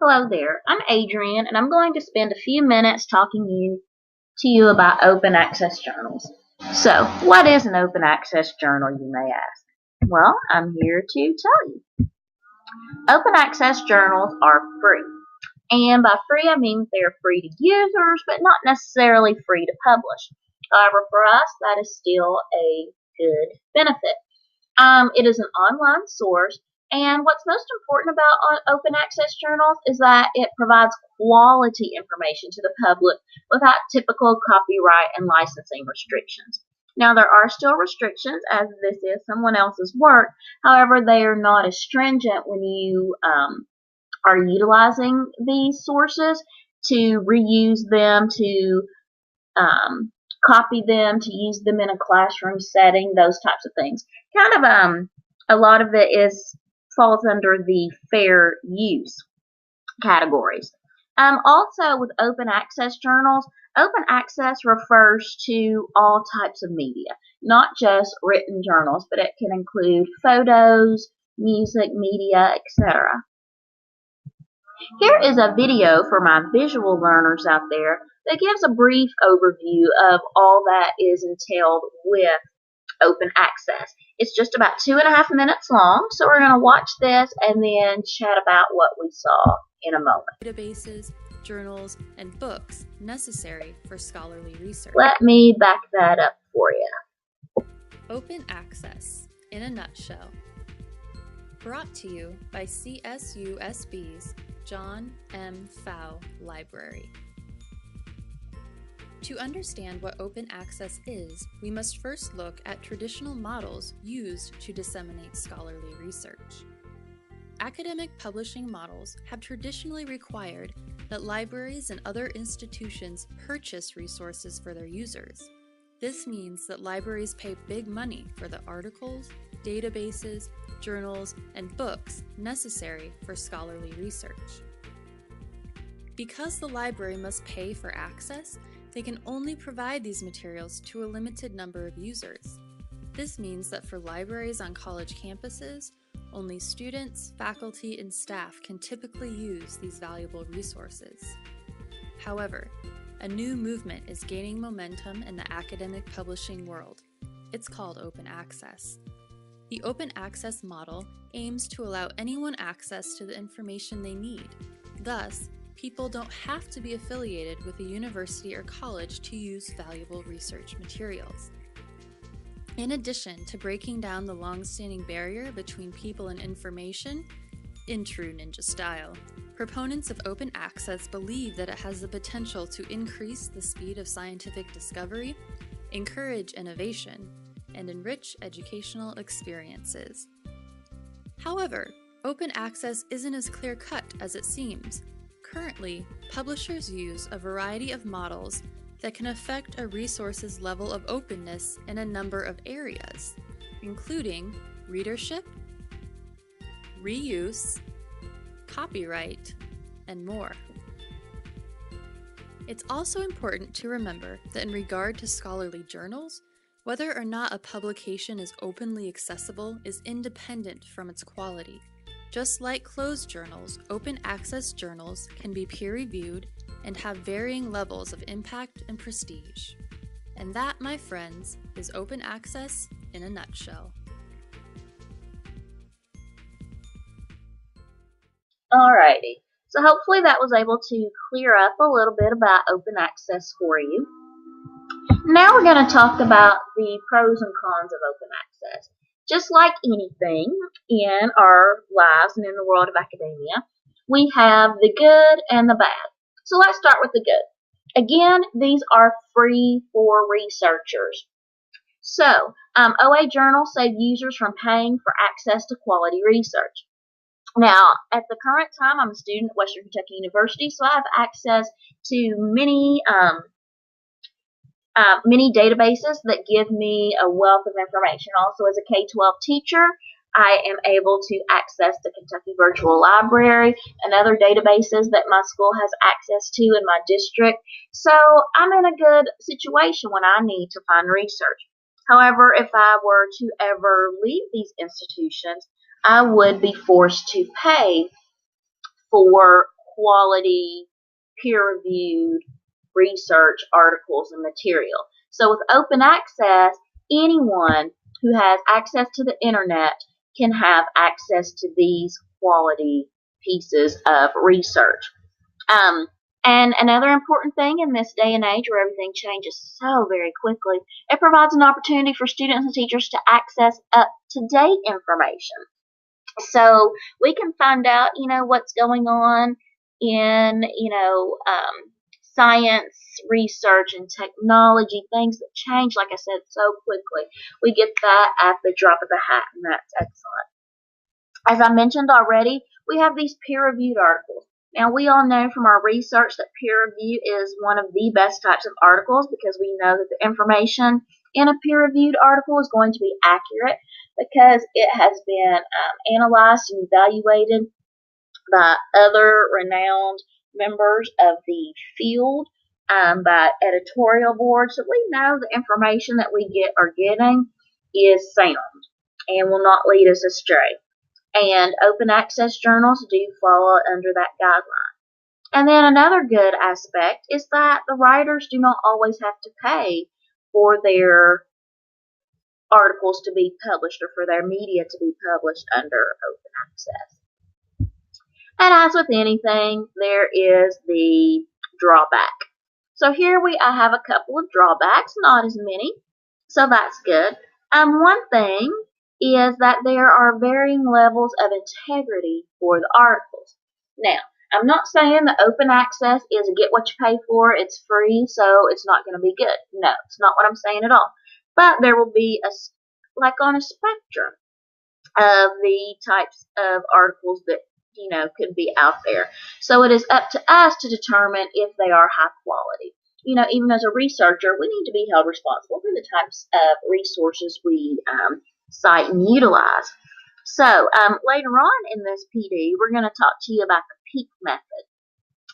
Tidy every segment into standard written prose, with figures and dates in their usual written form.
Hello there, I'm Adrian, and I'm going to spend a few minutes talking to you about open access journals. So, what is an open access journal, you may ask? Well, I'm here to tell you. Open access journals are free. And by free, I mean they're free to users, but not necessarily free to publish. However, for us, that is still a good benefit. It is an online source, and what's most important about open access journals is that it provides quality information to the public without typical copyright and licensing restrictions. Now, there are still restrictions as this is someone else's work. However, they are not as stringent when you are utilizing these sources to reuse them, to copy them, to use them in a classroom setting, those types of things. Kind of a lot of it falls under the fair use categories. Also, with open access journals, open access refers to all types of media, not just written journals, but it can include photos, music, media, etc. Here is a video for my visual learners out there that gives a brief overview of all that is entailed with open access. It's just about 2.5 minutes long, so we're going to watch this and then chat about what we saw in a moment. Databases, journals, and books necessary for scholarly research. Let me back that up for you. Open access, in a nutshell. Brought to you by CSUSB's John M. Pfau Library. To understand what open access is, we must first look at traditional models used to disseminate scholarly research. Academic publishing models have traditionally required that libraries and other institutions purchase resources for their users. This means that libraries pay big money for the articles, databases, journals, and books necessary for scholarly research. Because the library must pay for access, they can only provide these materials to a limited number of users. This means that for libraries on college campuses, only students, faculty, and staff can typically use these valuable resources. However, a new movement is gaining momentum in the academic publishing world. It's called open access. The open access model aims to allow anyone access to the information they need. Thus, people don't have to be affiliated with a university or college to use valuable research materials. In addition to breaking down the long-standing barrier between people and information, in true ninja style, proponents of open access believe that it has the potential to increase the speed of scientific discovery, encourage innovation, and enrich educational experiences. However, open access isn't as clear-cut as it seems. Currently, publishers use a variety of models that can affect a resource's level of openness in a number of areas, including readership, reuse, copyright, and more. It's also important to remember that in regard to scholarly journals, whether or not a publication is openly accessible is independent from its quality. Just like closed journals, open access journals can be peer-reviewed and have varying levels of impact and prestige. And that, my friends, is open access in a nutshell. Alrighty, so hopefully that was able to clear up a little bit about open access for you. Now we're going to talk about the pros and cons of open access. Just like anything in our lives and in the world of academia, we have the good and the bad. So let's start with the good. Again, these are free for researchers. So, OA journals save users from paying for access to quality research. Now, at the current time, I'm a student at Western Kentucky University, so I have access to many databases that give me a wealth of information. Also, as a K-12 teacher, I am able to access the Kentucky Virtual Library and other databases that my school has access to in my district. So I'm in a good situation when I need to find research. However, if I were to ever leave these institutions, I would be forced to pay for quality, peer-reviewed research articles and material. So with open access, anyone who has access to the internet can have access to these quality pieces of research. And another important thing in this day and age where everything changes so very quickly, it provides an opportunity for students and teachers to access up-to-date information. So we can find out, what's going on in, science, research, and technology, things that change, like I said, so quickly. We get that at the drop of a hat, and that's excellent. As I mentioned already, we have these peer-reviewed articles. Now, we all know from our research that peer review is one of the best types of articles because we know that the information in a peer-reviewed article is going to be accurate because it has been analyzed and evaluated by other renowned members of the field, by editorial boards. So we know the information that we are getting is sound and will not lead us astray. And open access journals do fall under that guideline. And then another good aspect is that the writers do not always have to pay for their articles to be published or for their media to be published under open access. And as with anything, there is the drawback. So here I have a couple of drawbacks, not as many, so that's good. One thing is that there are varying levels of integrity for the articles. Now, I'm not saying that open access is a get what you pay for, it's free, so it's not going to be good. No, it's not what I'm saying at all. But there will be, like on a spectrum of the types of articles that, could be out there. So it is up to us to determine if they are high quality. Even as a researcher, we need to be held responsible for the types of resources we cite and utilize. So later on in this PD, we're going to talk to you about the PEAK method.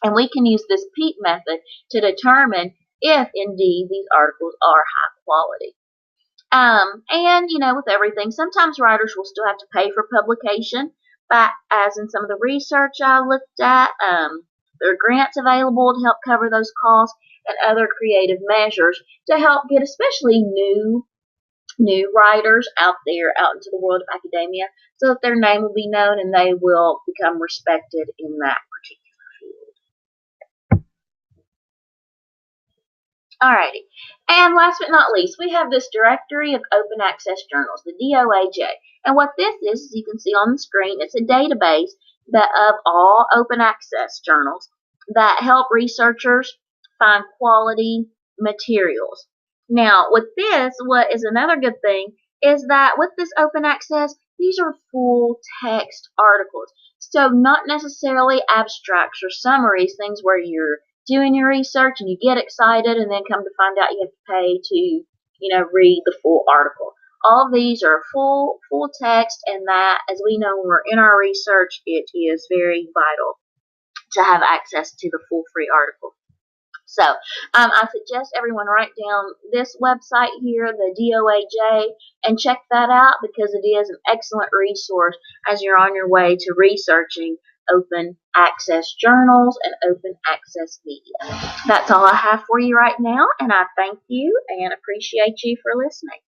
And we can use this PEAK method to determine if indeed these articles are high quality. And, with everything, sometimes writers will still have to pay for publication, but as in some of the research I looked at, there are grants available to help cover those costs and other creative measures to help get especially new writers out there, out into the world of academia, so that their name will be known and they will become respected in that particular field. Alrighty, and last but not least, we have this Directory of Open Access Journals, the DOAJ. And what this is, as you can see on the screen, it's a database of all open access journals that help researchers find quality materials. Now, with this, what is another good thing is that with this open access, these are full text articles. So not necessarily abstracts or summaries, things where you're doing your research and you get excited and then come to find out you have to pay to, read the full article. All of these are full text, and that, as we know when we're in our research, it is very vital to have access to the full free article. So I suggest everyone write down this website here, the DOAJ, and check that out because it is an excellent resource as you're on your way to researching open access journals and open access media. That's all I have for you right now, and I thank you and appreciate you for listening.